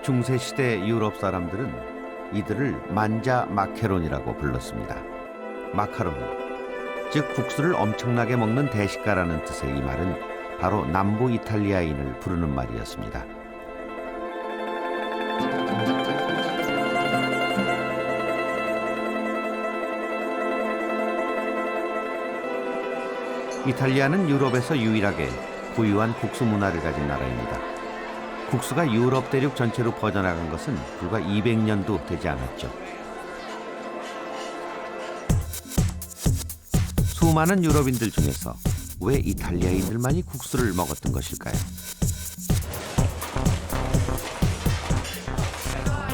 중세시대 유럽 사람들은 이들을 만자 마케론이라고 불렀습니다. 마카로니, 즉 국수를 엄청나게 먹는 대식가라는 뜻의 이 말은 바로 남부 이탈리아인을 부르는 말이었습니다. 이탈리아는 유럽에서 유일하게 고유한 국수 문화를 가진 나라입니다. 국수가 유럽 대륙 전체로 퍼져나간 것은 불과 200년도 되지 않았죠. 수많은 유럽인들 중에서 왜 이탈리아인들만이 국수를 먹었던 것일까요?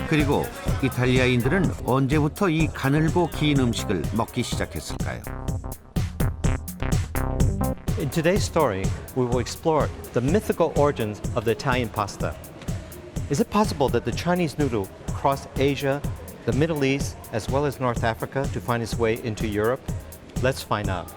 그리고 이탈리아인들은 언제부터 이 가늘고 긴 음식을 먹기 시작했을까요? In today's story, we will explore the mythical origins of the Italian pasta. Is it possible that the Chinese noodle crossed Asia, the Middle East, as well as North Africa to find its way into Europe? Let's find out.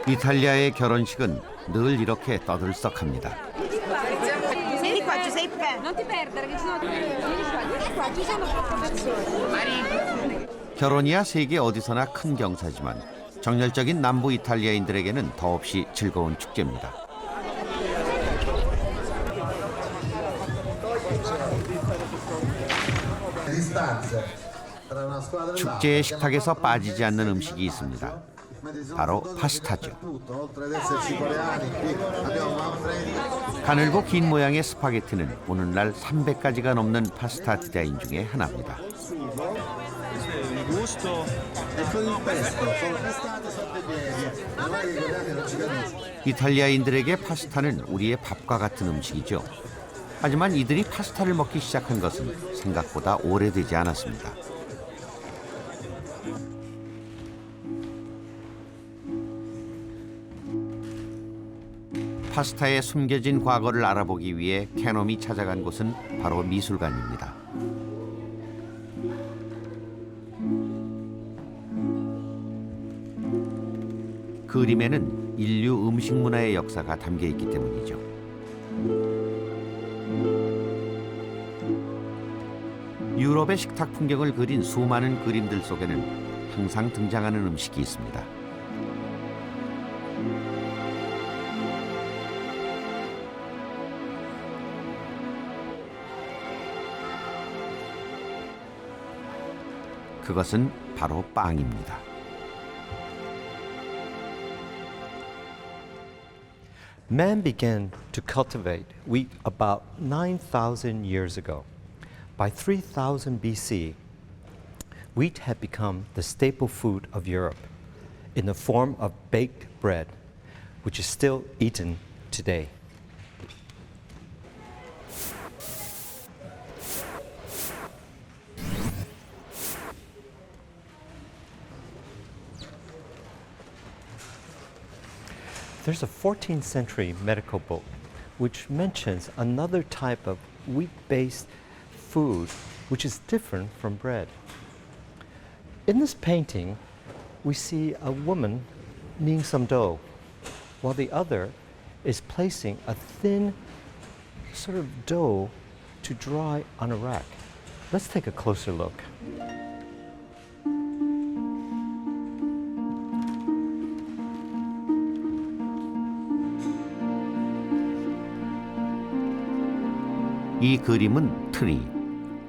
이탈리아의 결혼식은 늘 이렇게 떠들썩합니다. Vieni qua Giuseppe. Non ti perdere che ci sono. Vieni qua, ci sono troppe persone. 결혼이야 세계 어디서나 큰 경사지만 정열적인 남부 이탈리아인들에게는 더없이 즐거운 축제입니다. 축제의 식탁에서 빠지지 않는 음식이 있습니다. 바로 파스타죠. 가늘고 긴 모양의 스파게티는 오늘날 300가지가 넘는 파스타 디자인 중에 하나입니다. 이탈리아인들에게 파스타는 우리의 밥과 같은 음식이죠. 하지만 이들이 파스타를 먹기 시작한 것은 생각보다 오래되지 않았습니다. 파스타의 숨겨진 과거를 알아보기 위해 캐놈이 찾아간 곳은 바로 미술관입니다. 그림에는 인류 음식 문화의 역사가 담겨 있기 때문이죠. 유럽의 식탁 풍경을 그린 수많은 그림들 속에는 항상 등장하는 음식이 있습니다. 그것은 바로 빵입니다. Man began to cultivate wheat about 9,000 years ago. By 3000 BC, wheat had become the staple food of Europe in the form of baked bread, which is still eaten today. There's a 14th century medical book which mentions another type of wheat-based food which is different from bread. In this painting, we see a woman kneading some dough, while the other is placing a thin sort of dough to dry on a rack. Let's take a closer look. 이 그림은 트리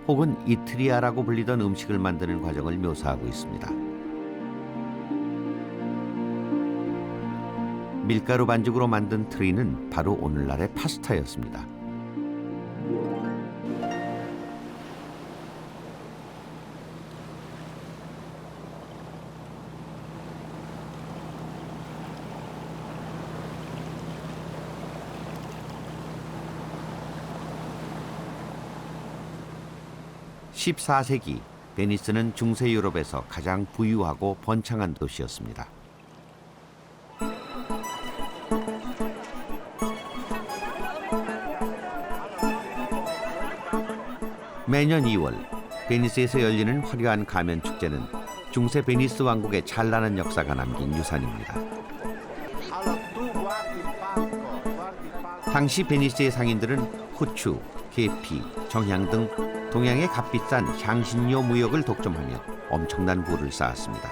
혹은 이트리아라고 불리던 음식을 만드는 과정을 묘사하고 있습니다. 밀가루 반죽으로 만든 트리는 바로 오늘날의 파스타였습니다. (14세기) 베니스는 중세 유럽에서 가장 부유하고 번창한 도시였습니다. 매년 2월 베니스에서 열리는 화려한 가면 축제는 중세 베니스 왕국의 찬란한 역사가 남긴 유산입니다. 당시 베니스의 상인들은 후추, 계피, 정향 등 동양의 값비싼 향신료 무역을 독점하며 엄청난 부를 쌓았습니다.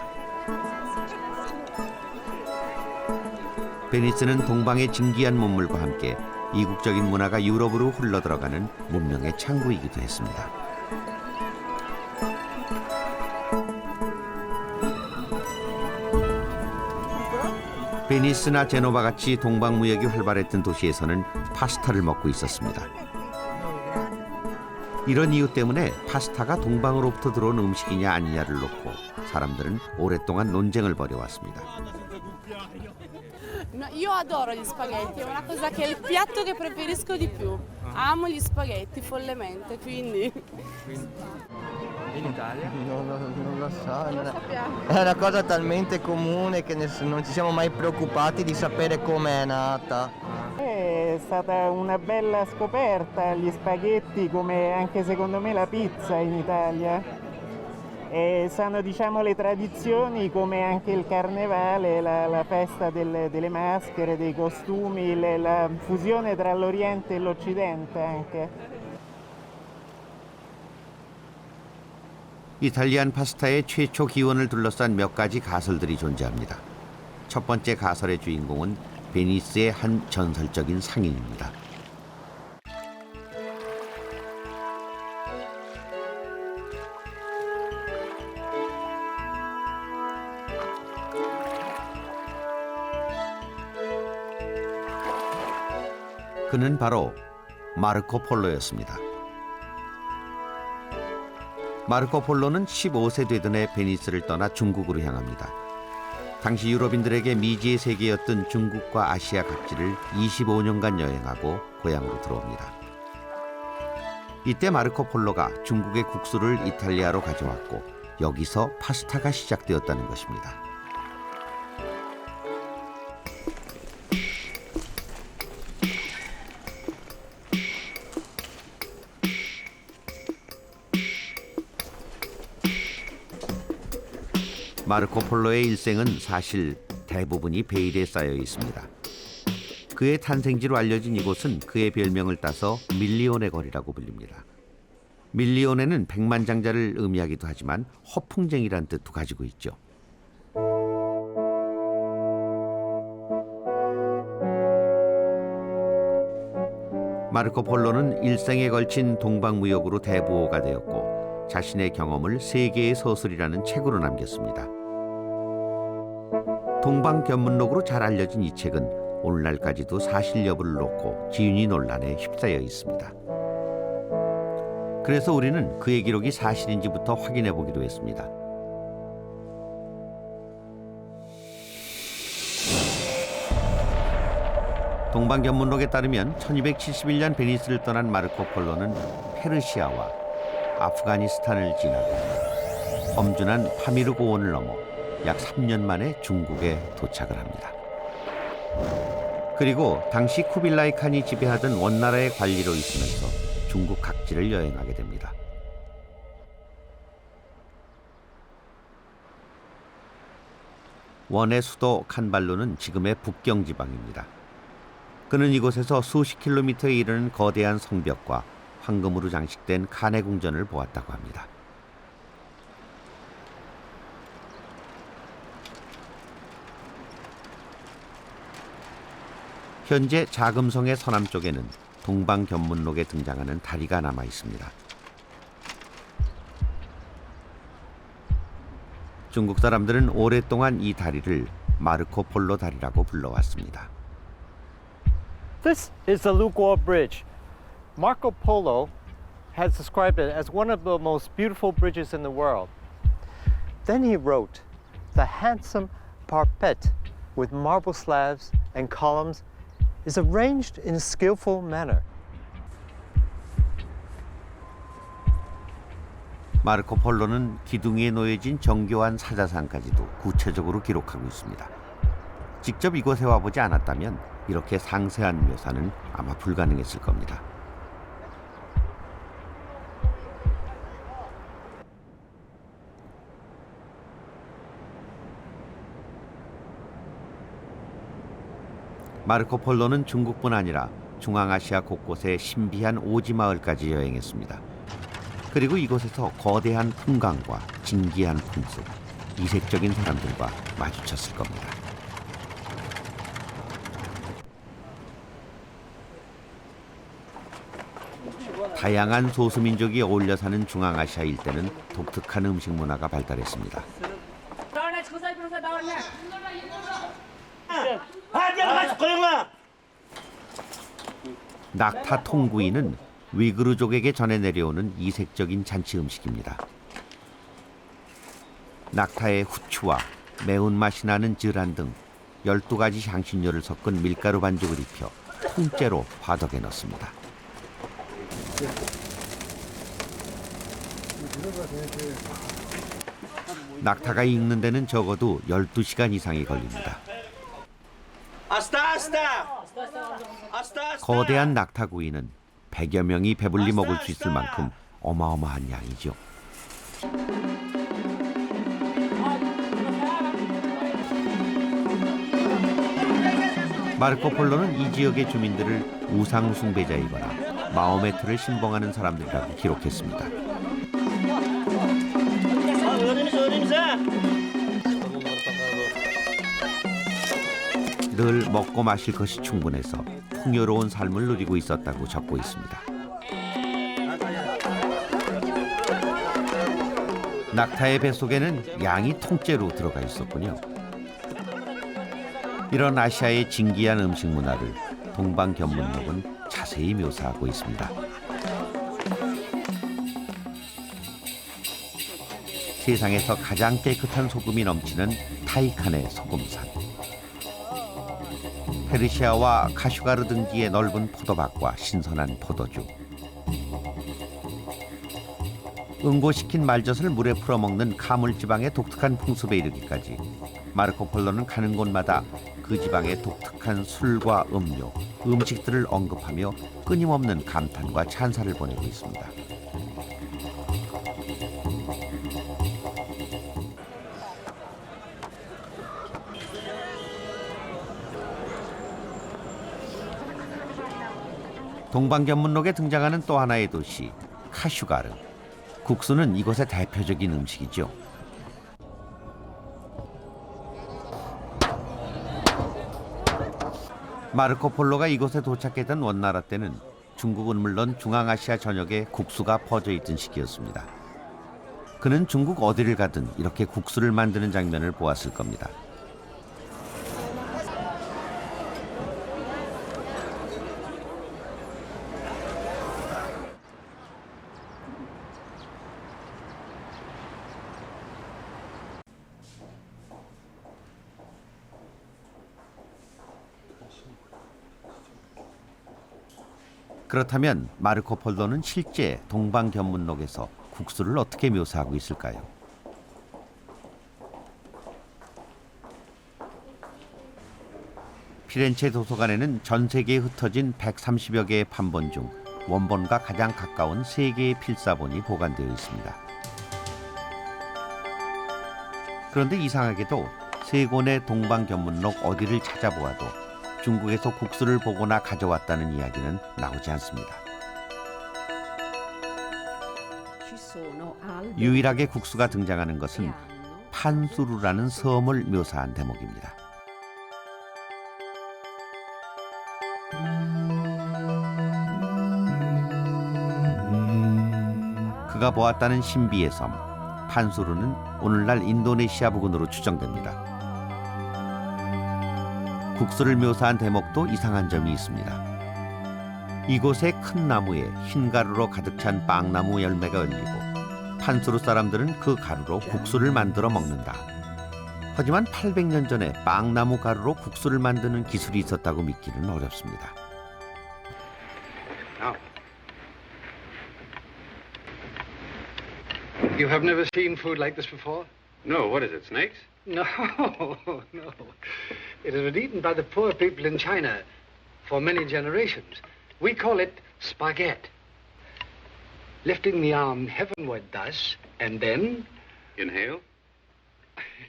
베니스는 동방의 진귀한 문물과 함께 이국적인 문화가 유럽으로 흘러들어가는 문명의 창구이기도 했습니다. 베니스나 제노바 같이 동방 무역이 활발했던 도시에서는 파스타를 먹고 있었습니다. 이런 이유 때문에 파스타가 동방으로부터 들어온 음식이냐 아니냐를 놓고 사람들은 오랫동안 논쟁을 벌여왔습니다. Io adoro gli spaghetti, è una cosa che è il piatto che preferisco di più. Amo gli spaghetti follemente, quindi. In Italia? Non lo so, è una cosa talmente comune che non ci siamo mai preoccupati di sapere come è nata. È stata una bella scoperta gli spaghetti, come anche secondo me la pizza in Italia. E sono, diciamo, le tradizioni come anche il carnevale, la festa delle maschere, dei costumi, la fusione tra l'Oriente e l'Occidente anche. 이탈리안 파스타의 최초 기원을 둘러싼 몇 가지 가설들이 존재합니다. 첫 번째 가설의 주인공은 베니스의 한 전설적인 상인입니다. 그는 바로 마르코 폴로였습니다. 마르코 폴로는 15세 되던 해 베니스를 떠나 중국으로 향합니다. 당시 유럽인들에게 미지의 세계였던 중국과 아시아 각지를 25년간 여행하고 고향으로 들어옵니다. 이때 마르코 폴로가 중국의 국수를 이탈리아로 가져왔고 여기서 파스타가 시작되었다는 것입니다. 마르코 폴로의 일생은 사실 대부분이 베일에 쌓여 있습니다. 그의 탄생지로 알려진 이곳은 그의 별명을 따서 밀리오네 거리라고 불립니다. 밀리오네는 백만장자를 의미하기도 하지만 허풍쟁이란 뜻도 가지고 있죠. 마르코 폴로는 일생에 걸친 동방무역으로 대부호가 되었고 자신의 경험을 세계의 서술이라는 책으로 남겼습니다. 동방견문록으로 잘 알려진 이 책은 오늘날까지도 사실 여부를 놓고 지윤이 논란에 휩싸여 있습니다. 그래서 우리는 그의 기록이 사실인지부터 확인해 보기로 했습니다. 동방견문록에 따르면 1271년 베니스를 떠난 마르코 폴로는 페르시아와 아프가니스탄을 지나고 험준한 파미르 고원을 넘어 약 3년 만에 중국에 도착을 합니다. 그리고 당시 쿠빌라이 칸이 지배하던 원나라의 관리로 있으면서 중국 각지를 여행하게 됩니다. 원의 수도 칸발루는 지금의 북경 지방입니다. 그는 이곳에서 수십 킬로미터에 이르는 거대한 성벽과 황금으로 장식된 칸의 궁전을 보았다고 합니다. 현재 자금성의 서남쪽에는 동방견문록에 등장하는 다리가 남아 있습니다. 중국 사람들은 오랫동안 이 다리를 마르코폴로 다리라고 불러왔습니다. This is the Luguo Bridge. Marco Polo has described it as one of the most beautiful bridges in the world. Then he wrote, the handsome parapet with marble slabs and columns is arranged in a skillful manner. 마르코폴로는 기둥에 놓여진 정교한 사자상까지도 구체적으로 기록하고 있습니다. 직접 이곳에 와보지 않았다면 이렇게 상세한 묘사는 아마 불가능했을 겁니다. 마르코폴로는 중국뿐 아니라 중앙아시아 곳곳의 신비한 오지마을까지 여행했습니다. 그리고 이곳에서 거대한 풍광과 진기한 풍습, 이색적인 사람들과 마주쳤을 겁니다. 다양한 소수민족이 어울려 사는 중앙아시아 일대는 독특한 음식 문화가 발달했습니다. 낙타 통구이는 위그르족에게 전해 내려오는 이색적인 잔치 음식입니다. 낙타의 후추와 매운맛이 나는 즈란 등 12가지 향신료를 섞은 밀가루 반죽을 입혀 통째로 화덕에 넣습니다. 낙타가 익는 데는 적어도 12시간 이상이 걸립니다. 거대한 낙타구이는 100여 명이 배불리 먹을 수 있을 만큼 어마어마한 양이죠. 마르코폴로는 이 지역의 주민들을 우상 숭배자이거나 마호메트를 신봉하는 사람들이라고 기록했습니다. 늘 먹고 마실 것이 충분해서 풍요로운 삶을 누리고 있었다고 적고 있습니다. 낙타의 뱃속에는 양이 통째로 들어가 있었군요. 이런 아시아의 진기한 음식 문화를 동방견문록은 자세히 묘사하고 있습니다. 세상에서 가장 깨끗한 소금이 넘치는 타이칸의 소금산. 페르시아와 카슈가르 등지의 넓은 포도밭과 신선한 포도주. 응고시킨 말젓을 물에 풀어먹는 카물 지방의 독특한 풍습에 이르기까지 마르코폴로는 가는 곳마다 그 지방의 독특한 술과 음료, 음식들을 언급하며 끊임없는 감탄과 찬사를 보내고 있습니다. 동방견문록에 등장하는 또 하나의 도시, 카슈가르. 국수는 이곳의 대표적인 음식이죠. 마르코폴로가 이곳에 도착했던 원나라 때는 중국은 물론 중앙아시아 전역에 국수가 퍼져 있던 시기였습니다. 그는 중국 어디를 가든 이렇게 국수를 만드는 장면을 보았을 겁니다. 그렇다면 마르코폴로는 실제 동방견문록에서 국수를 어떻게 묘사하고 있을까요? 피렌체 도서관에는 전 세계에 흩어진 130여 개의 판본 중 원본과 가장 가까운 3개의 필사본이 보관되어 있습니다. 그런데 이상하게도 3권의 동방견문록 어디를 찾아보아도 중국에서 국수를 보거나 가져왔다는 이야기는 나오지 않습니다. 유일하게 국수가 등장하는 것은 판수루라는 섬을 묘사한 대목입니다. 그가 보았다는 신비의 섬 판수르는 오늘날 인도네시아 부근으로 추정됩니다. 국수를 묘사한 대목도 이상한 점이 있습니다. 이곳의 큰 나무에 흰 가루로 가득 찬 빵나무 열매가 열리고 판수르 사람들은 그 가루로 국수를 만들어 먹는다. 하지만 800년 전에 빵나무 가루로 국수를 만드는 기술이 있었다고 믿기는 어렵습니다. You have never seen food like this before? No, what is it, snakes? No, no. It has been eaten by the poor people in China for many generations. We call it spaghetti. Lifting the arm heavenward thus, and then... Inhale.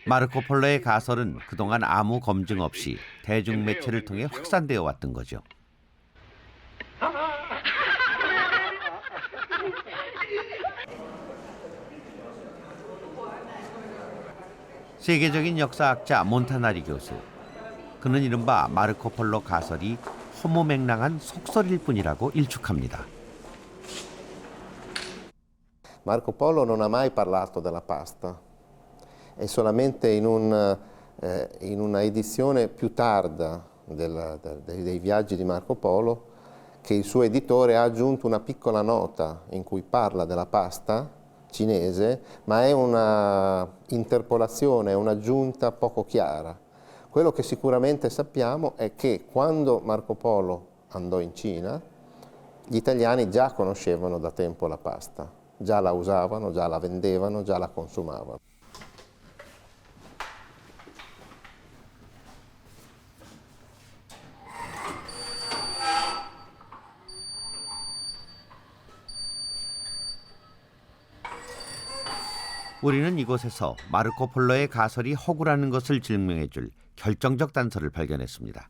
마르코 폴로의 가설은 그동안 아무 검증 없이 대중매체를 통해 확산되어 왔던 거죠. 세계적인 역사학자 몬타나리 교수. 그는 이른바 마르코 폴로 가설이 허무맹랑한 속설일 뿐이라고 일축합니다. Marco Polo non ha mai parlato della pasta, è solamente in una edizione più tarda dei viaggi di Marco Polo che il suo editore ha aggiunto una piccola nota in cui parla della pasta cinese, ma è una interpolazione, un'aggiunta poco chiara. Quello che sicuramente sappiamo è che quando Marco Polo andò in Cina, gli italiani già conoscevano da tempo la pasta, già la usavano, già la vendevano, già la consumavano. 우리는 이곳에서 마르코 폴로의 가설이 허구라는 것을 증명해줄 결정적 단서를 발견했습니다.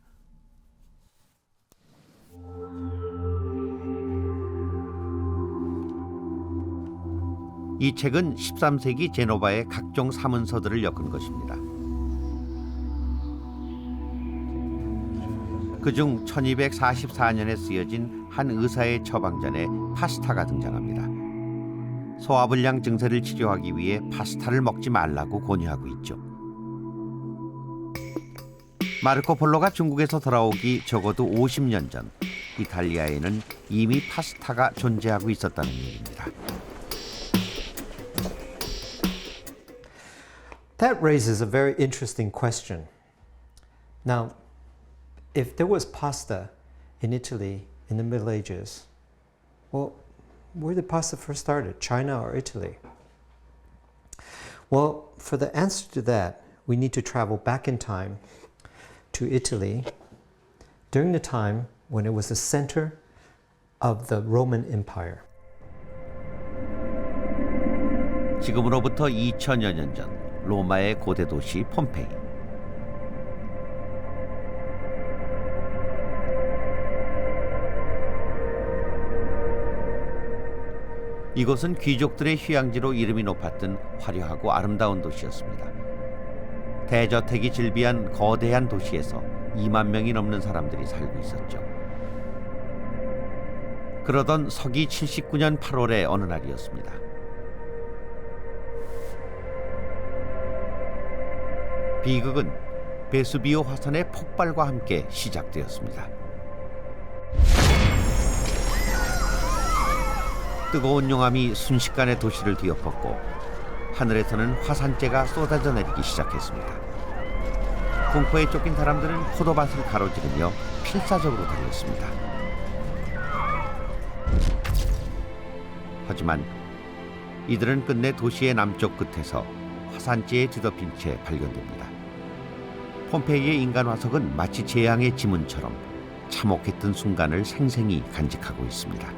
이 책은 13세기 제노바의 각종 사문서들을 엮은 것입니다. 그중 1244년에 쓰여진 한 의사의 처방전에 파스타가 등장합니다. 소화불량 증세를 치료하기 위해 파스타를 먹지 말라고 권유하고 있죠. 마르코 폴로가 중국에서 돌아오기 적어도 50년 전 이탈리아에는 이미 파스타가 존재하고 있었다는 얘기입니다. That raises a very interesting question. Now, if there was pasta in Italy in the Middle Ages, well, where did pasta first started? China or Italy? Well, for the answer to that, we need to travel back in time to Italy during the time when it was the center of the Roman Empire. 지금으로부터 2000여 년 전 로마의 고대 도시 폼페이. 이곳은 귀족들의 휴양지로 이름이 높았던 화려하고 아름다운 도시였습니다. 대저택이 즐비한 거대한 도시에서 2만 명이 넘는 사람들이 살고 있었죠. 그러던 서기 79년 8월의 어느 날이었습니다. 비극은 베수비오 화산의 폭발과 함께 시작되었습니다. 뜨거운 용암이 순식간에 도시를 뒤엎었고 하늘에서는 화산재가 쏟아져 내리기 시작했습니다. 공포에 쫓긴 사람들은 포도밭을 가로지르며 필사적으로 달렸습니다. 하지만 이들은 끝내 도시의 남쪽 끝에서 화산재에 뒤덮인 채 발견됩니다. 폼페이의 인간 화석은 마치 재앙의 지문처럼 참혹했던 순간을 생생히 간직하고 있습니다.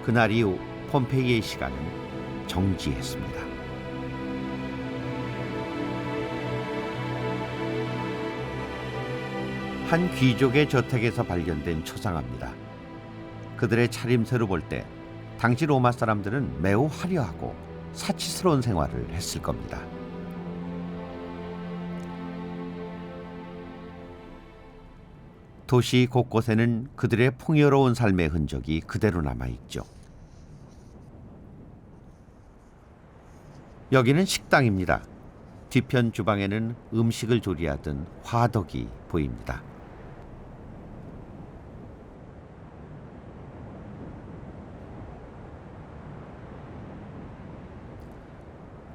그날 이후 폼페이의 시간은 정지했습니다. 한 귀족의 저택에서 발견된 초상화입니다. 그들의 차림새로 볼 때 당시 로마 사람들은 매우 화려하고 사치스러운 생활을 했을 겁니다. 도시 곳곳에는 그들의 풍요로운 삶의 흔적이 그대로 남아있죠. 여기는 식당입니다. 뒤편 주방에는 음식을 조리하던 화덕이 보입니다.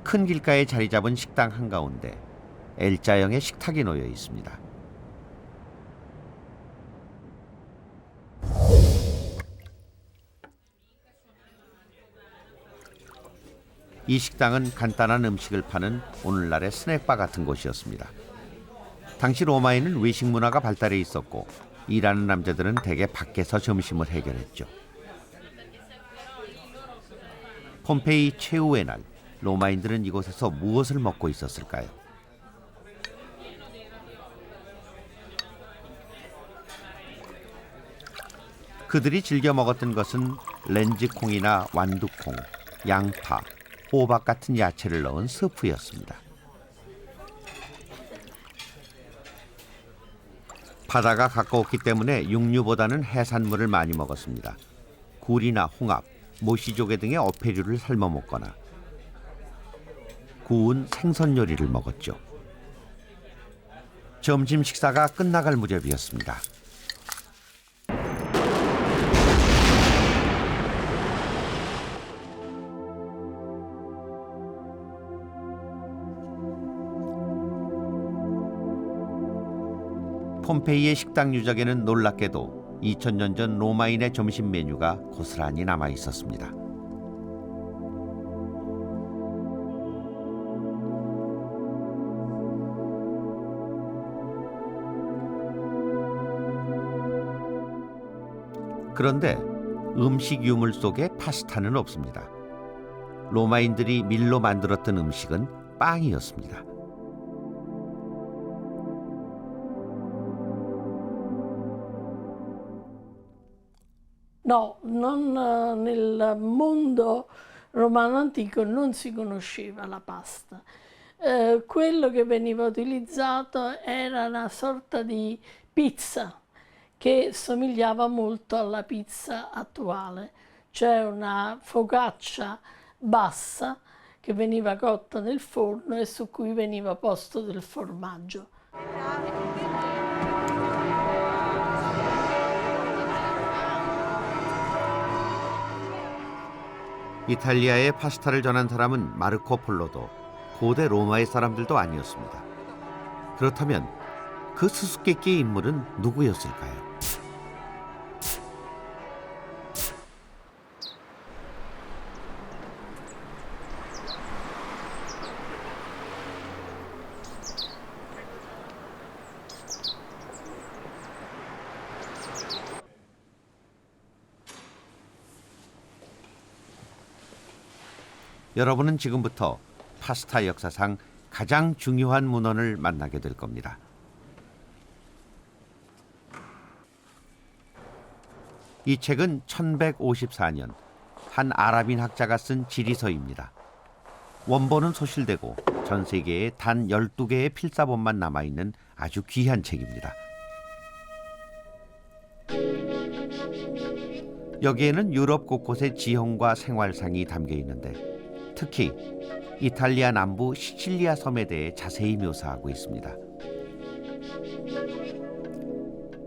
큰 길가에 자리 잡은 식당 한가운데 L자형의 식탁이 놓여 있습니다. 이 식당은 간단한 음식을 파는 오늘날의 스낵바 같은 곳이었습니다. 당시 로마에는 외식 문화가 발달해 있었고 일하는 남자들은 대개 밖에서 점심을 해결했죠. 폼페이 최후의 날, 로마인들은 이곳에서 무엇을 먹고 있었을까요? 그들이 즐겨 먹었던 것은 렌즈콩이나 완두콩, 양파, 호박 같은 야채를 넣은 스프였습니다. 바다가 가까웠기 때문에 육류보다는 해산물을 많이 먹었습니다. 굴이나 홍합, 모시조개 등의 어패류를 삶아 먹거나 구운 생선 요리를 먹었죠. 점심 식사가 끝나갈 무렵이었습니다. 폼페이의 식당 유적에는 놀랍게도 2000년 전 로마인의 점심 메뉴가 고스란히 남아 있었습니다. 그런데 음식 유물 속에 파스타는 없습니다. 로마인들이 밀로 만들었던 음식은 빵이었습니다. No, nel mondo romano antico non si conosceva la pasta. Quello che veniva utilizzato era una sorta di pizza che somigliava molto alla pizza attuale, cioè una focaccia bassa che veniva cotta nel forno e su cui veniva posto del formaggio. 이탈리아에 파스타를 전한 사람은 마르코 폴로도 고대 로마의 사람들도 아니었습니다. 그렇다면 그 수수께끼의 인물은 누구였을까요? 여러분은 지금부터 파스타 역사상 가장 중요한 문헌을 만나게 될 겁니다. 이 책은 1154년 한 아랍인 학자가 쓴 지리서입니다. 원본은 소실되고 전 세계에 단 12개의 필사본만 남아있는 아주 귀한 책입니다. 여기에는 유럽 곳곳의 지형과 생활상이 담겨 있는데 특히 이탈리아 남부 시칠리아 섬에 대해 자세히 묘사하고 있습니다.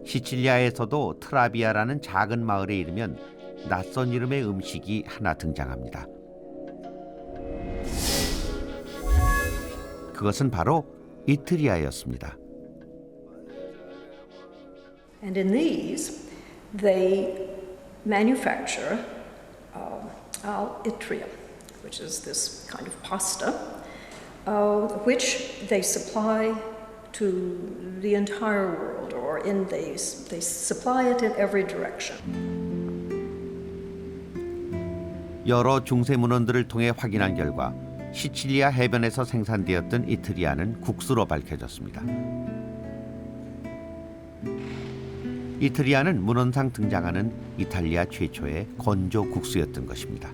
시칠리아에서도 트라비아라는 작은 마을에 이르면 낯선 이름의 음식이 하나 등장합니다. 그것은 바로 이트리아였습니다. And in these, they manufacture al-itria, which is this kind of pasta, which they supply to the entire world, or they supply it in every direction. 여러 중세 문헌들을 통해 확인한 결과 시칠리아 해변에서 생산되었던 이트리아는 국수로 밝혀졌습니다. 이트리아는 문헌상 등장하는 이탈리아 최초의 건조 국수였던 것입니다.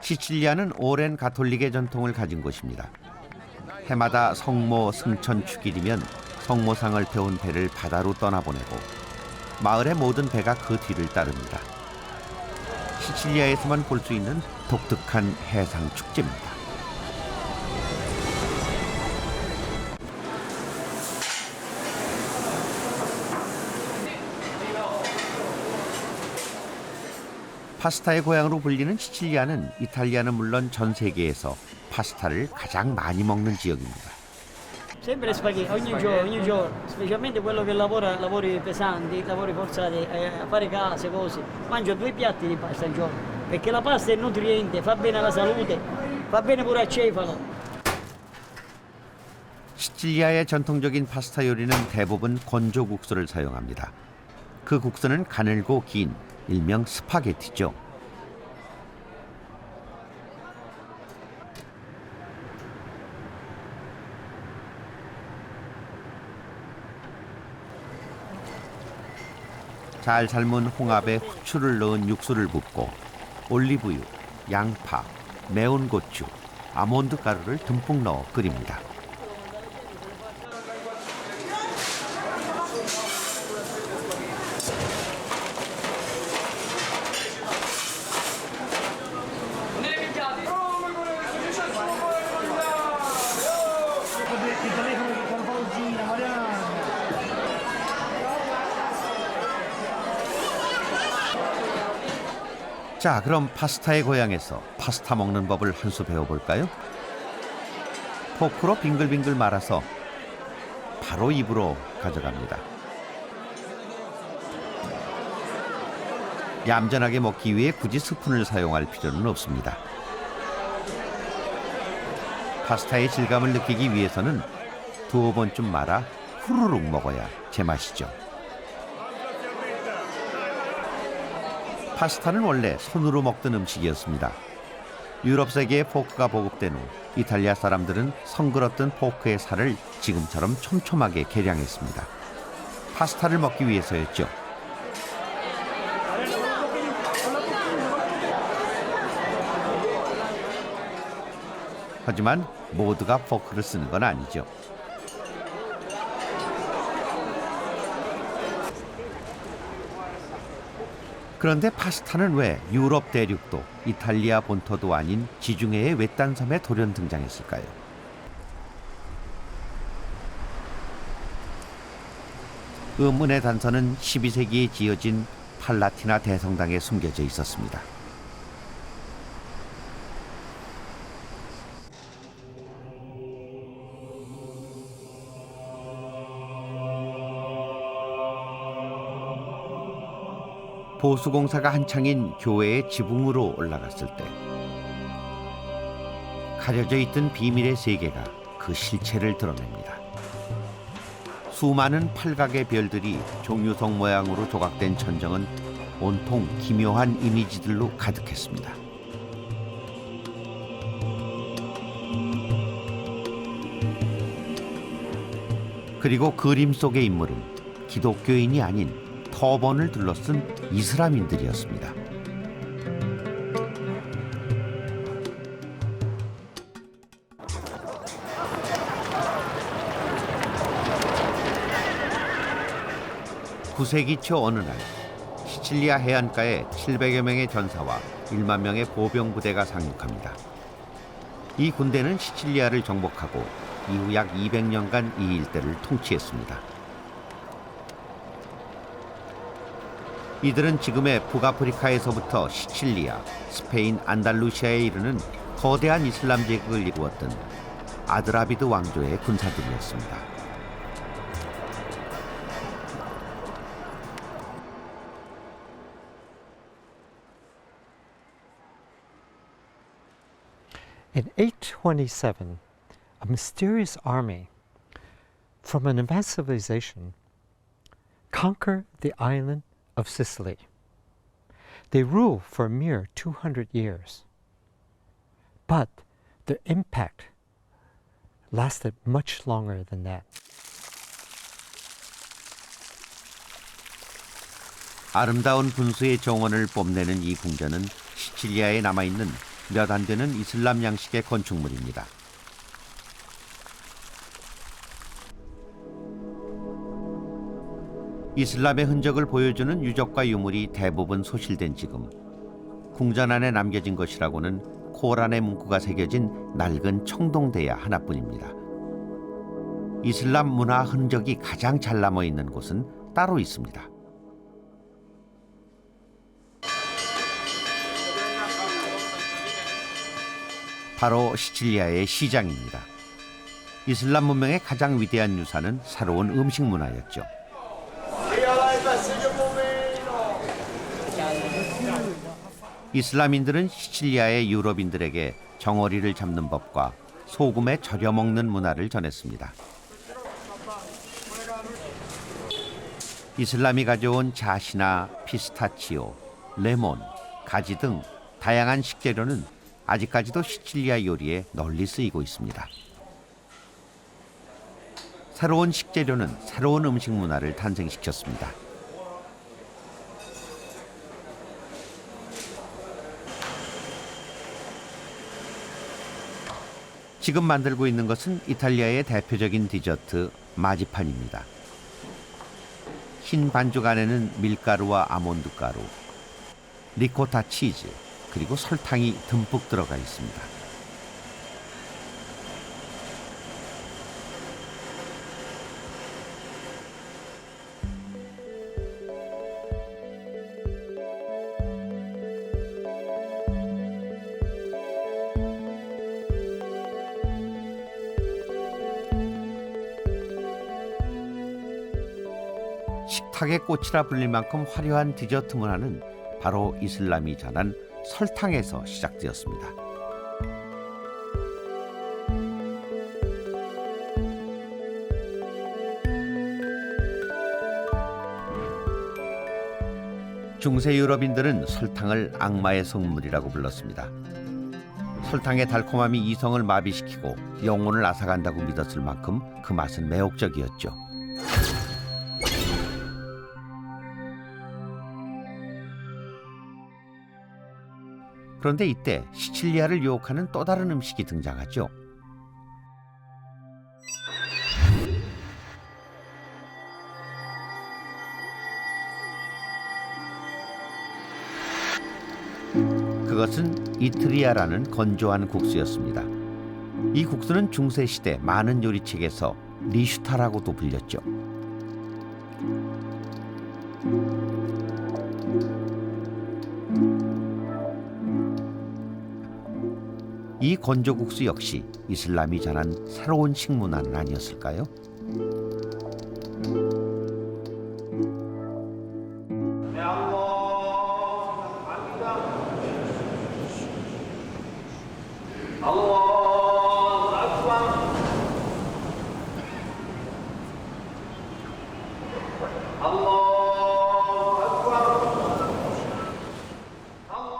시칠리아는 오랜 가톨릭의 전통을 가진 곳입니다. 해마다 성모 승천 축일이면 성모상을 태운 배를 바다로 떠나보내고 마을의 모든 배가 그 뒤를 따릅니다. 시칠리아에서만 볼 수 있는 독특한 해상 축제입니다. 파스타의 고향으로 불리는 시칠리아는 이탈리아는 물론 전 세계에서 파스타를 가장 많이 먹는 지역입니다. Sempre spaghetti, ogni giorno, specialmente quello che lavora lavori pesanti, lavori forzati a fare case, cose. Mangio 2 piatti di pasta al giorno, perché la pasta è nutriente, fa bene alla salute, fa bene pure al cefalo. 시칠리아의 전통적인 파스타 요리는 대부분 건조국수를 사용합니다. 그 국수는 가늘고 긴 일명 스파게티죠. 잘 삶은 홍합에 후추를 넣은 육수를 붓고 올리브유, 양파, 매운 고추, 아몬드 가루를 듬뿍 넣어 끓입니다. 자, 그럼 파스타의 고향에서 파스타 먹는 법을 한 수 배워볼까요? 포크로 빙글빙글 말아서 바로 입으로 가져갑니다. 얌전하게 먹기 위해 굳이 스푼을 사용할 필요는 없습니다. 파스타의 질감을 느끼기 위해서는 2번쯤 말아 후루룩 먹어야 제맛이죠. 파스타는 원래 손으로 먹던 음식이었습니다. 유럽 세계에 포크가 보급된 후 이탈리아 사람들은 성그었던 포크의 살을 지금처럼 촘촘하게 개량했습니다. 파스타를 먹기 위해서였죠. 하지만 모두가 포크를 쓰는 건 아니죠. 그런데 파스타는 왜 유럽 대륙도 이탈리아 본토도 아닌 지중해의 외딴 섬에 돌연 등장했을까요? 의문의 단서는 12세기에 지어진 팔라티나 대성당에 숨겨져 있었습니다. 보수공사가 한창인 교회의 지붕으로 올라갔을 때 가려져 있던 비밀의 세계가 그 실체를 드러냅니다. 수많은 팔각의 별들이 종유석 모양으로 조각된 천정은 온통 기묘한 이미지들로 가득했습니다. 그리고 그림 속의 인물은 기독교인이 아닌 터번을 둘러쓴 이슬람인들이었습니다. (9세기) 초 어느 날 시칠리아 해안가에 700여 명의 전사와 1만 명의 보병 부대가 상륙합니다. 이 군대는 시칠리아를 정복하고 이후 약 200년간 이 일대를 통치했습니다. 이들은 지금의 북아프리카에서부터 시칠리아, 스페인, 안달루시아에 이르는 거대한 이슬람 제국을 이루었던 아드라비드 왕조의 군사들이었습니다. In 827, a mysterious army from an advanced civilization conquered the island of Sicily. They ruled for a mere 200 years, but their impact lasted much longer than that. 아름다운 분수의 정원을 뽐내는 이 궁전은 시칠리아에 남아있는 몇 안 되는 이슬람 양식의 건축물입니다. 이슬람의 흔적을 보여주는 유적과 유물이 대부분 소실된 지금 궁전 안에 남겨진 것이라고는 코란의 문구가 새겨진 낡은 청동대야 하나뿐입니다. 이슬람 문화 흔적이 가장 잘 남아 있는 곳은 따로 있습니다. 바로 시칠리아의 시장입니다. 이슬람 문명의 가장 위대한 유산은 새로운 음식 문화였죠. 이슬람인들은 시칠리아의 유럽인들에게 정어리를 잡는 법과 소금에 절여 먹는 문화를 전했습니다. 이슬람이 가져온 잣이나 피스타치오, 레몬, 가지 등 다양한 식재료는 아직까지도 시칠리아 요리에 널리 쓰이고 있습니다. 새로운 식재료는 새로운 음식 문화를 탄생시켰습니다. 지금 만들고 있는 것은 이탈리아의 대표적인 디저트 마지판입니다. 흰 반죽 안에는 밀가루와 아몬드 가루, 리코타 치즈, 그리고 설탕이 듬뿍 들어가 있습니다. 식탁의 꽃이라 불릴 만큼 화려한 디저트 문화는 바로 이슬람이 전한 설탕에서 시작되었습니다. 중세 유럽인들은 설탕을 악마의 성물이라고 불렀습니다. 설탕의 달콤함이 이성을 마비시키고 영혼을 앗아간다고 믿었을 만큼 그 맛은 매혹적이었죠. 그런데 이때 시칠리아를 유혹하는 또 다른 음식이 등장하죠. 그것은 이트리아라는 건조한 국수였습니다. 이 국수는 중세시대 많은 요리책에서 리슈타라고도 불렸죠. 이 건조국수 역시 이슬람이 전한 새로운 식문화는 아니었을까요?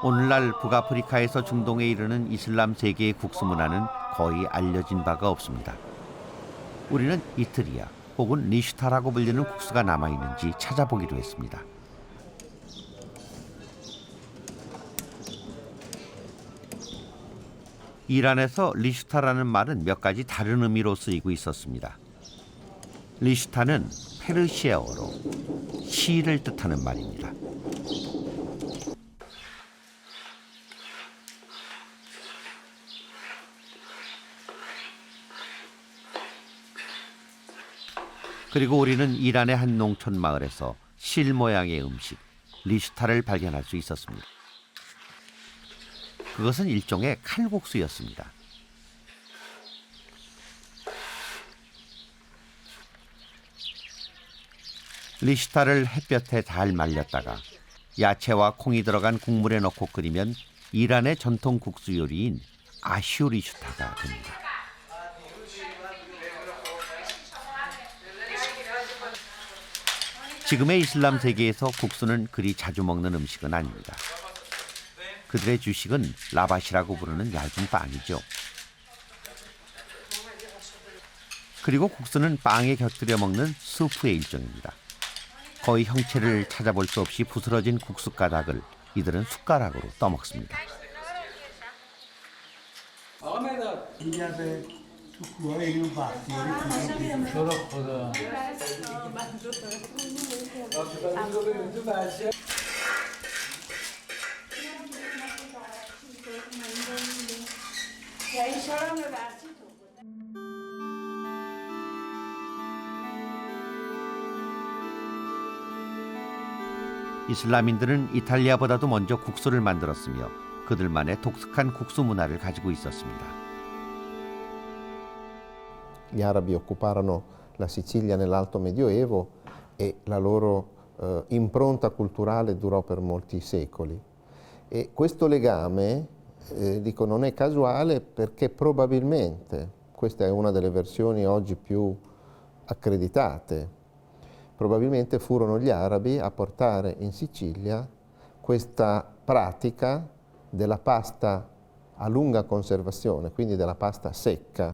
오늘날 북아프리카에서 중동에 이르는 이슬람 세계의 국수 문화는 거의 알려진 바가 없습니다. 우리는 이트리아 혹은 리슈타라고 불리는 국수가 남아있는지 찾아보기로 했습니다. 이란에서 리슈타라는 말은 몇 가지 다른 의미로 쓰이고 있었습니다. 리슈타는 페르시아어로 시를 뜻하는 말입니다. 그리고 우리는 이란의 한 농촌 마을에서 실 모양의 음식, 리슈타를 발견할 수 있었습니다. 그것은 일종의 칼국수였습니다. 리슈타를 햇볕에 잘 말렸다가 야채와 콩이 들어간 국물에 넣고 끓이면 이란의 전통 국수 요리인 아슈 리슈타가 됩니다. 지금의 이슬람 세계에서 국수는 그리 자주 먹는 음식은 아닙니다. 그들의 주식은 라바시라고 부르는 얇은 빵이죠. 그리고 국수는 빵에 곁들여 먹는 수프의 일종입니다. 거의 형체를 찾아볼 수 없이 부스러진 국수 가닥을 이들은 숟가락으로 떠먹습니다. 이제 두꺼워 있는 밖에 저렇거든. 이슬람인들은 이탈리아보다도 먼저 국수를 만들었으며 그들만의 독특한 국수 문화를 가지고 있었습니다. Gli arabi occuparono la Sicilia nell'Alto Medioevo e la loro impronta culturale durò per molti secoli. E questo legame, dico, non è casuale perché probabilmente, questa è una delle versioni oggi più accreditate, probabilmente furono gli arabi a portare in Sicilia questa pratica della pasta a lunga conservazione, quindi della pasta secca.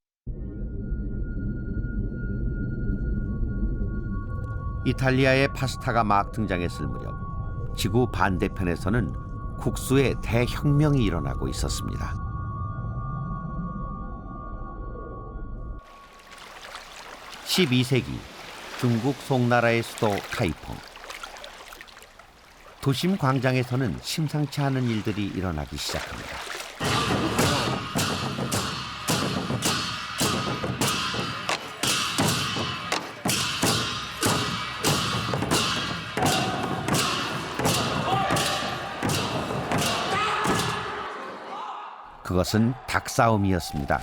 이탈리아의 파스타가 막 등장했을 무렵 지구 반대편에서는 국수의 대혁명이 일어나고 있었습니다. (12세기) 중국 송나라의 수도 카이펑. 도심 광장에서는 심상치 않은 일들이 일어나기 시작합니다. 그것은 닭싸움이었습니다.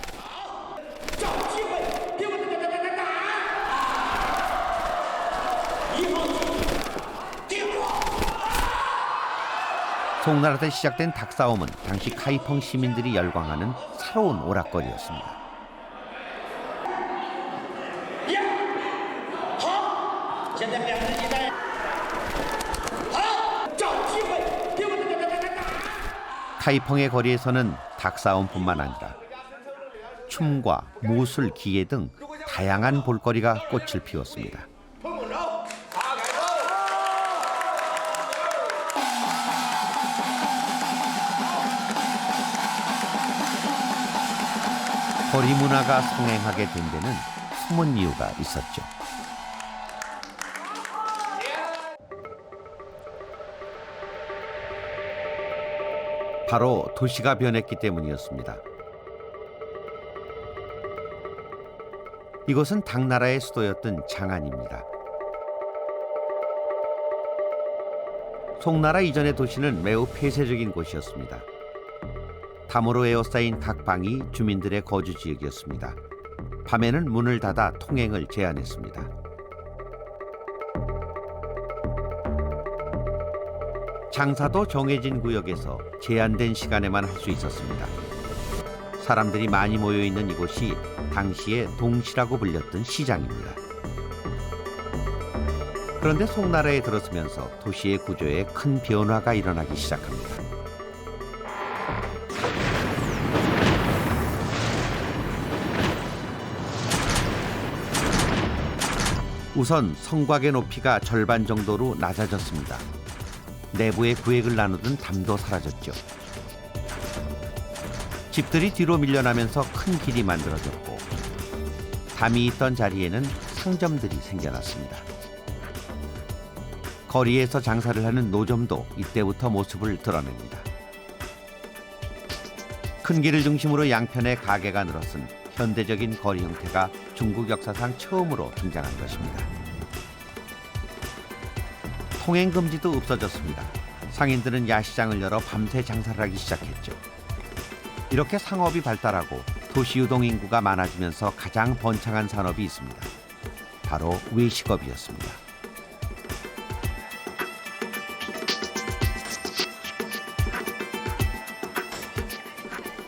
송나라 때 시작된 닭싸움은 당시 카이펑 시민들이 열광하는 새로운 오락거리였습니다. 카이펑의 거리에서는 닭싸움뿐만 아니라 춤과 무술, 기계 등 다양한 볼거리가 꽃을 피웠습니다. 거리 문화가 성행하게 된 데는 숨은 이유가 있었죠. 바로 도시가 변했기 때문이었습니다. 이곳은 당나라의 수도였던 장안입니다. 송나라 이전의 도시는 매우 폐쇄적인 곳이었습니다. 담으로 에워싸인 각 방이 주민들의 거주 지역이었습니다. 밤에는 문을 닫아 통행을 제한했습니다. 장사도 정해진 구역에서 제한된 시간에만 할 수 있었습니다. 사람들이 많이 모여있는 이곳이 당시의 동시라고 불렸던 시장입니다. 그런데 송나라에 들어서면서 도시의 구조에 큰 변화가 일어나기 시작합니다. 우선 성곽의 높이가 절반 정도로 낮아졌습니다. 내부의 구획을 나누던 담도 사라졌죠. 집들이 뒤로 밀려나면서 큰 길이 만들어졌고 담이 있던 자리에는 상점들이 생겨났습니다. 거리에서 장사를 하는 노점도 이때부터 모습을 드러냅니다. 큰 길을 중심으로 양편의 가게가 늘어선 현대적인 거리 형태가 중국 역사상 처음으로 등장한 것입니다. 통행 금지도 없어졌습니다. 상인들은 야시장을 열어 밤새 장사를 하기 시작했죠. 이렇게 상업이 발달하고 도시 유동 인구가 많아지면서 가장 번창한 산업이 있습니다. 바로 외식업이었습니다.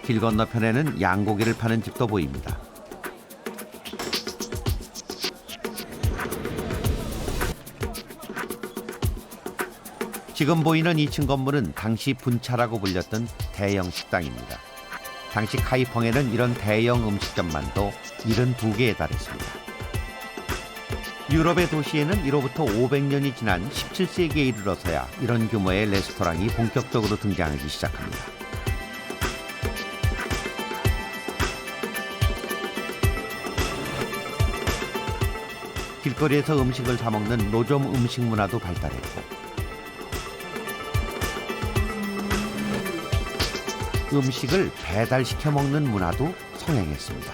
길 건너편에는 양고기를 파는 집도 보입니다. 지금 보이는 2층 건물은 당시 분차라고 불렸던 대형 식당입니다. 당시 카이펑에는 이런 대형 음식점만도 72개에 달했습니다. 유럽의 도시에는 이로부터 500년이 지난 17세기에 이르러서야 이런 규모의 레스토랑이 본격적으로 등장하기 시작합니다. 길거리에서 음식을 사 먹는 노점 음식 문화도 발달했고 음식을 배달시켜 먹는 문화도 성행했습니다.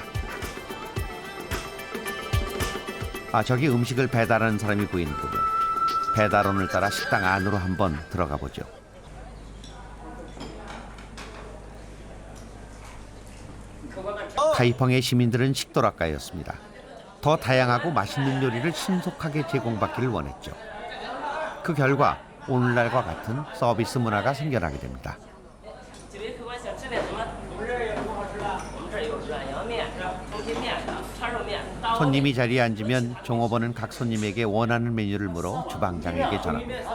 저기 음식을 배달하는 사람이 보이는군요. 배달원을 따라 식당 안으로 한번 들어가 보죠. 타이펑의 시민들은 식도락가였습니다. 더 다양하고 맛있는 요리를 신속하게 제공받기를 원했죠. 그 결과 오늘날과 같은 서비스 문화가 생겨나게 됩니다. 손님이 자리에 앉으면 종업원은 각 손님에게 원하는 메뉴를 물어 주방장에게 전합니다.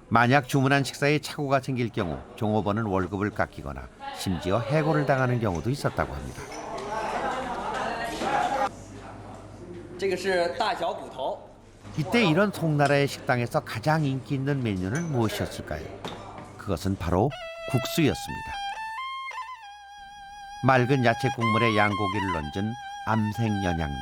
만약 주문한 식사에 착오가 생길 경우 종업원은 월급을 깎이거나 심지어 해고를 당하는 경우도 있었다고 합니다. 이때 이런 송나라의 식당에서 가장 인기 있는 메뉴는 무엇이었을까요? 그것은 바로 국수였습니다. 맑은 야채 국물에 양고기를 얹은 암생연양면.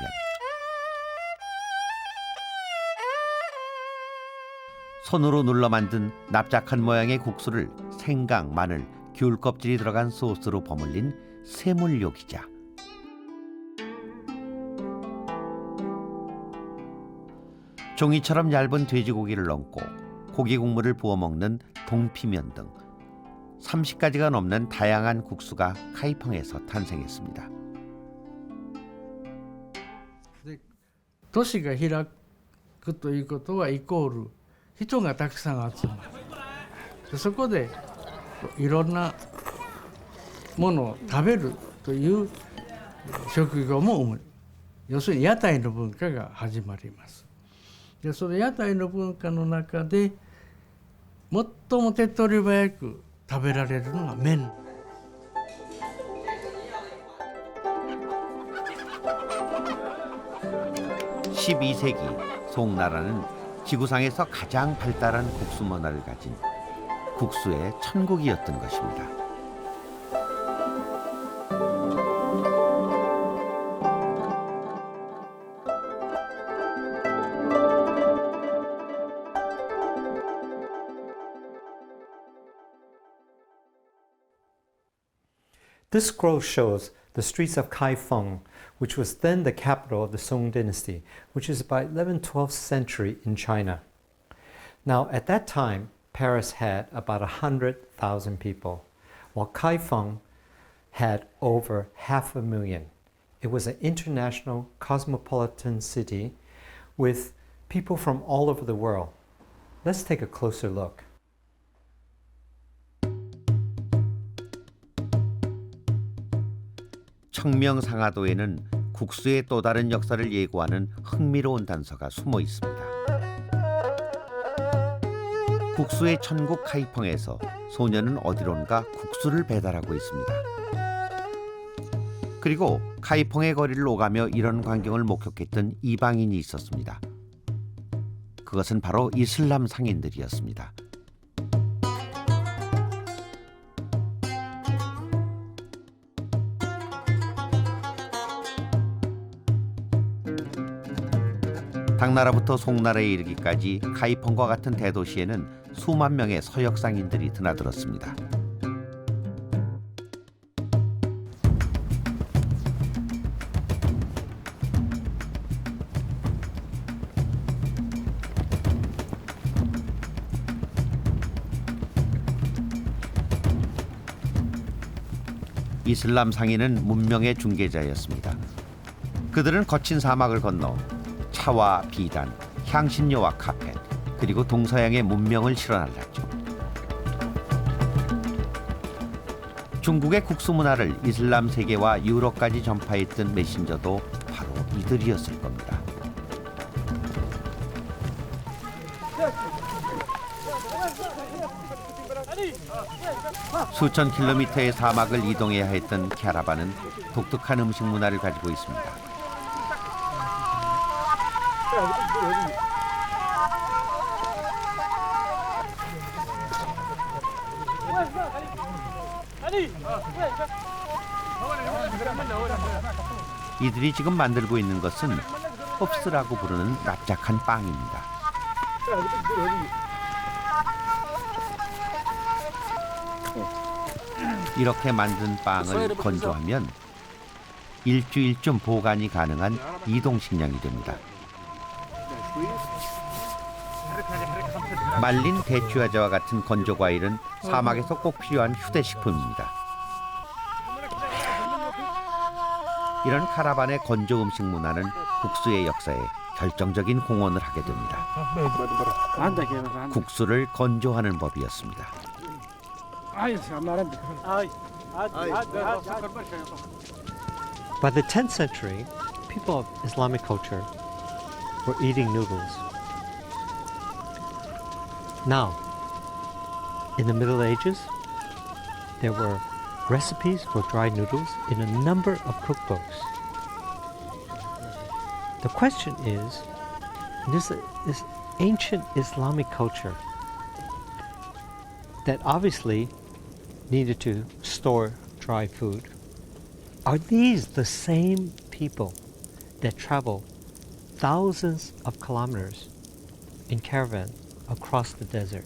손으로 눌러 만든 납작한 모양의 국수를 생강, 마늘, 귤 껍질이 들어간 소스로 버물린 쇠물요기자. 종이처럼 얇은 돼지고기를 얹고 고기 국물을 부어 먹는 동피면 등 30가지가 넘는 다양한 국수가 카이펑에서 탄생했습니다. 都市が開くということはイコール人がたくさん集まる。そこでいろんなものを食べるという職業も生む。要するに屋台の文化が始まります。でその屋台の文化の中で最も手っ取り早く食べられるのが麺。 12세기 송나라는 지구상에서 가장 발달한 국수 문화를 가진 국수의 천국이었던 것입니다. This scroll shows the streets of Kaifeng, which was then the capital of the Song dynasty, which is about 11th-12th century in China. Now, at that time, Paris had about 100,000 people, while Kaifeng had over 500,000. It was an international cosmopolitan city with people from all over the world. Let's take a closer look. 청명상하도에는 국수의 또 다른 역사를 예고하는 흥미로운 단서가 숨어 있습니다. 국수의 천국 카이펑에서 소녀는 어디론가 국수를 배달하고 있습니다. 그리고 카이펑의 거리를 오가며 이런 광경을 목격했던 이방인이 있었습니다. 그것은 바로 이슬람 상인들이었습니다. 당나라부터 송나라에 이르기까지 카이펑과 같은 대도시에는 수만 명의 서역 상인들이 드나들었습니다. 이슬람 상인은 문명의 중개자였습니다. 그들은 거친 사막을 건너 차와 비단, 향신료와 카펫, 그리고 동서양의 문명을 실어날랐죠. 중국의 국수 문화를 이슬람 세계와 유럽까지 전파했던 메신저도 바로 이들이었을 겁니다. 수천 킬로미터의 사막을 이동해야 했던 캐라반은 독특한 음식 문화를 가지고 있습니다. 이들이 지금 만들고 있는 것은 흡스라고 부르는 납작한 빵입니다. 이렇게 만든 빵을 건조하면 일주일쯤 보관이 가능한 이동식량이 됩니다. 말린 대추야자와 같은 건조 과일은 사막에서 꼭 필요한 휴대식품입니다. 이런 카라반의 건조 음식 문화는 국수의 역사에 결정적인 공헌을 하게 됩니다. 국수를 건조하는 법이었습니다. By the 10th century, people of Islamic culture were eating noodles. Now, in the Middle Ages, there were recipes for dried noodles in a number of cookbooks. The question is, this ancient Islamic culture that obviously needed to store dry food, are these the same people that travel thousands of kilometers in caravan across the desert?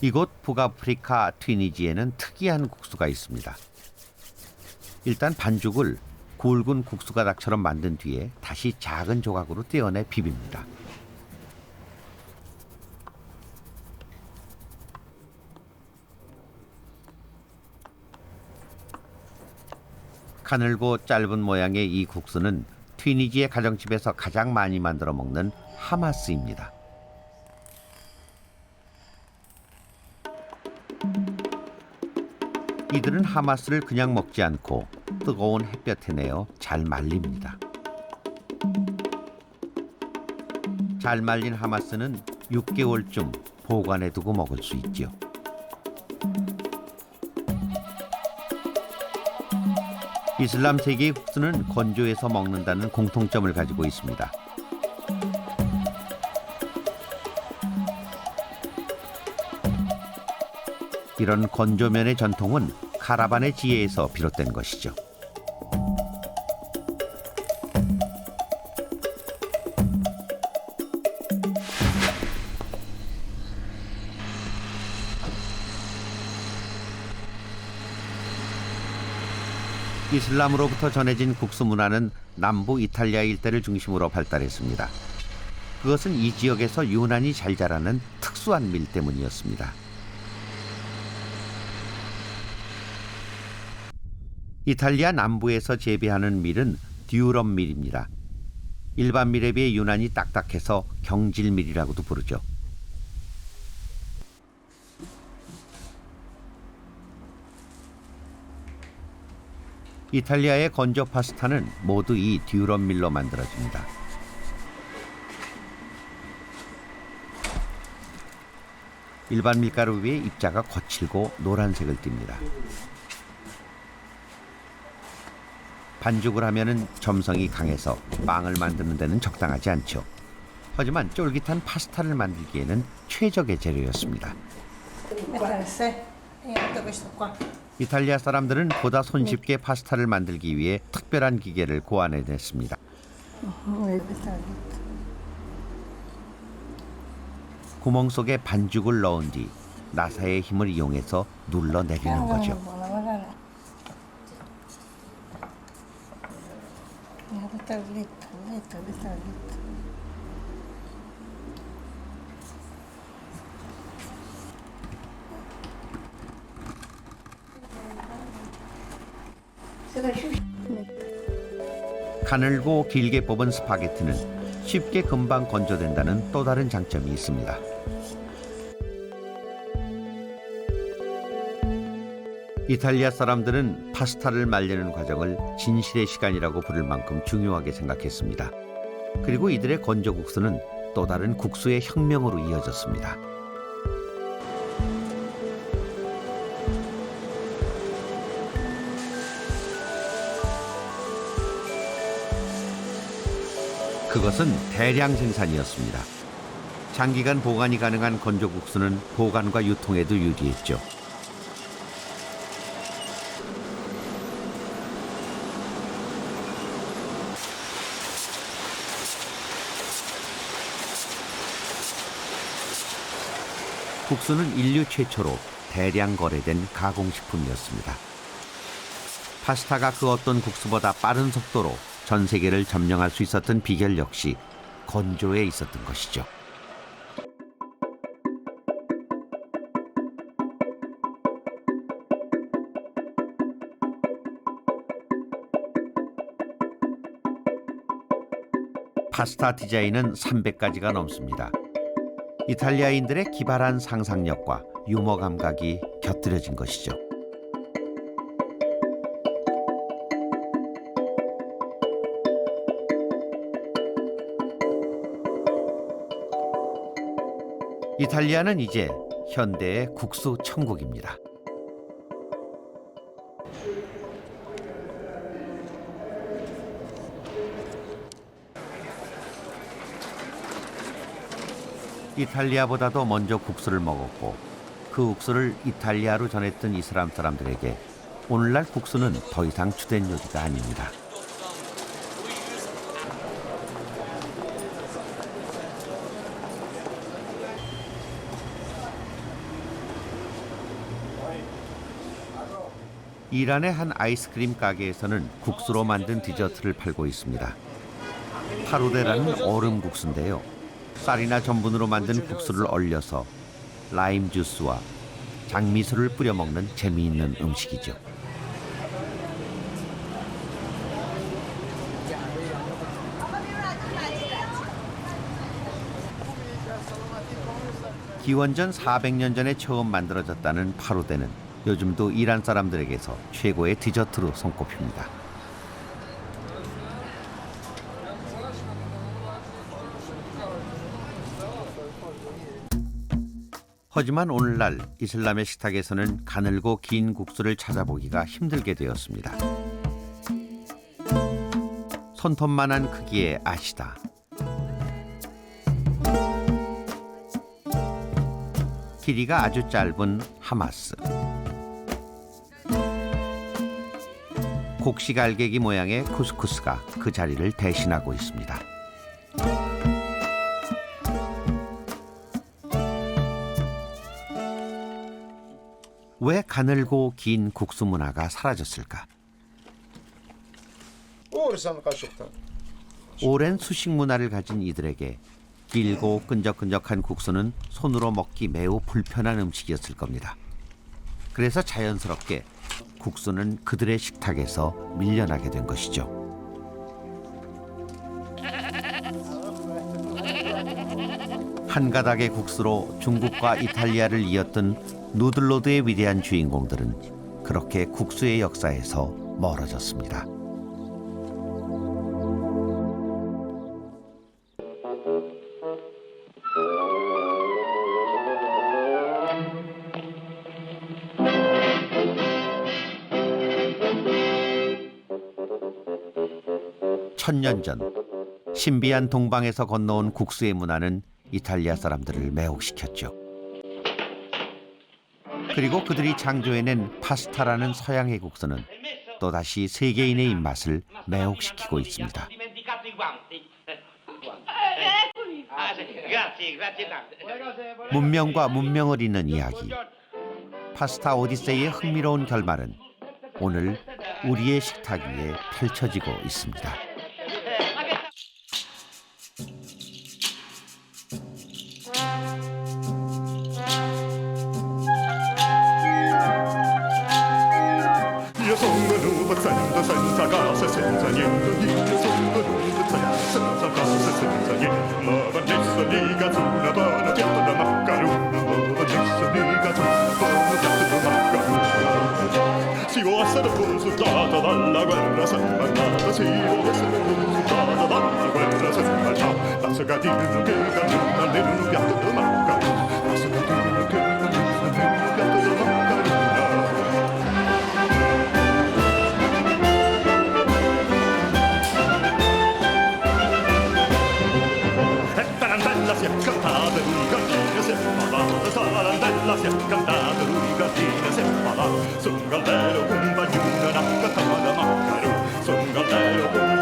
이곳 북아프리카 튀니지에는 특이한 국수가 있습니다. 일단 반죽을 굵은 국수 가닥처럼 만든 뒤에 다시 작은 조각으로 떼어내 비빕니다. 가늘고 짧은 모양의 이 국수는 튀니지의 가정집에서 가장 많이 만들어 먹는 하마스입니다. 이들은 하마스를 그냥 먹지 않고 뜨거운 햇볕에 내어 잘 말립니다. 잘 말린 하마스는 6개월쯤 보관해두고 먹을 수 있지요. 이슬람 세계의 국수는 건조해서 먹는다는 공통점을 가지고 있습니다. 이런 건조면의 전통은 카라반의 지혜에서 비롯된 것이죠. 이슬람으로부터 전해진 국수 문화는 남부 이탈리아 일대를 중심으로 발달했습니다. 그것은 이 지역에서 유난히 잘 자라는 특수한 밀 때문이었습니다. 이탈리아 남부에서 재배하는 밀은 듀럼 밀입니다. 일반 밀에 비해 유난히 딱딱해서 경질 밀이라고도 부르죠. 이탈리아의 건조 파스타는 모두 이 듀럼 밀로 만들어집니다. 일반 밀가루 위에 입자가 거칠고 노란색을 띱니다. 반죽을 하면은 점성이 강해서 빵을 만드는 데는 적당하지 않죠. 하지만 쫄깃한 파스타를 만들기에는 최적의 재료였습니다. 이탈리아 사람들은 보다 손쉽게 파스타를 만들기 위해 특별한 기계를 고안해냈습니다. 구멍 속에 반죽을 넣은 뒤 나사의 힘을 이용해서 눌러내리는 거죠. 가늘고 길게 뽑은 스파게티는 쉽게 금방 건조된다는 또 다른 장점이 있습니다. 이탈리아 사람들은 파스타를 말리는 과정을 진실의 시간이라고 부를 만큼 중요하게 생각했습니다. 그리고 이들의 건조국수는 또 다른 국수의 혁명으로 이어졌습니다. 그것은 대량 생산이었습니다. 장기간 보관이 가능한 건조국수는 보관과 유통에도 유리했죠. 국수는 인류 최초로 대량 거래된 가공식품이었습니다. 파스타가 그 어떤 국수보다 빠른 속도로 전 세계를 점령할 수 있었던 비결 역시 건조에 있었던 것이죠. 파스타 디자인은 300가지가 넘습니다. 이탈리아인들의 기발한 상상력과 유머 감각이 곁들여진 것이죠. 이탈리아는 이제 현대의 국수 천국입니다. 이탈리아보다도 먼저 국수를 먹었고 그 국수를 이탈리아로 전했던 이슬람 사람들에게 오늘날 국수는 더 이상 주된 요리가 아닙니다. 이란의 한 아이스크림 가게에서는 국수로 만든 디저트를 팔고 있습니다. 파루데라는 얼음 국수인데요. 쌀이나 전분으로 만든 국수를 얼려서 라임 주스와 장미수를 뿌려 먹는 재미있는 음식이죠. 기원전 400년 전에 처음 만들어졌다는 파루데는 요즘도 이란 사람들에게서 최고의 디저트로 손꼽힙니다. 하지만 오늘날 이슬람의 식탁에서는 가늘고 긴 국수를 찾아보기가 힘들게 되었습니다. 손톱만한 크기의 아시다. 길이가 아주 짧은 하마스. 곡식 알갱이 모양의 쿠스쿠스가 그 자리를 대신하고 있습니다. 왜 가늘고 긴 국수 문화가 사라졌을까? 오랜 수식 문화를 가진 이들에게 길고 끈적끈적한 국수는 손으로 먹기 매우 불편한 음식이었을 겁니다. 그래서 자연스럽게 국수는 그들의 식탁에서 밀려나게 된 것이죠. 한 가닥의 국수로 중국과 이탈리아를 이었던 누들로드의 위대한 주인공들은 그렇게 국수의 역사에서 멀어졌습니다. 천년 전 신비한 동방에서 건너온 국수의 문화는 이탈리아 사람들을 매혹시켰죠. 그리고 그들이 창조해낸 파스타라는 서양의 국수는 또다시 세계인의 입맛을 매혹시키고 있습니다. 문명과 문명을 잇는 이야기. 파스타 오디세이의 흥미로운 결말은 오늘 우리의 식탁 위에 펼쳐지고 있습니다. Io sono bazzando senza casa, senza niente, io sono bazzando senza casa, senza niente. La Vanessa di Gazzuna, buona piatto da maccarone, la Vanessa di Gazzuna, buona piatto da maccarone. Si può essere consultata dalla guerra semballata, si può essere consultata dalla guerra semballata. La segatina che cammina almeno un piatto da maccarone, la segatina che cammina almeno un piatto da maccarone. io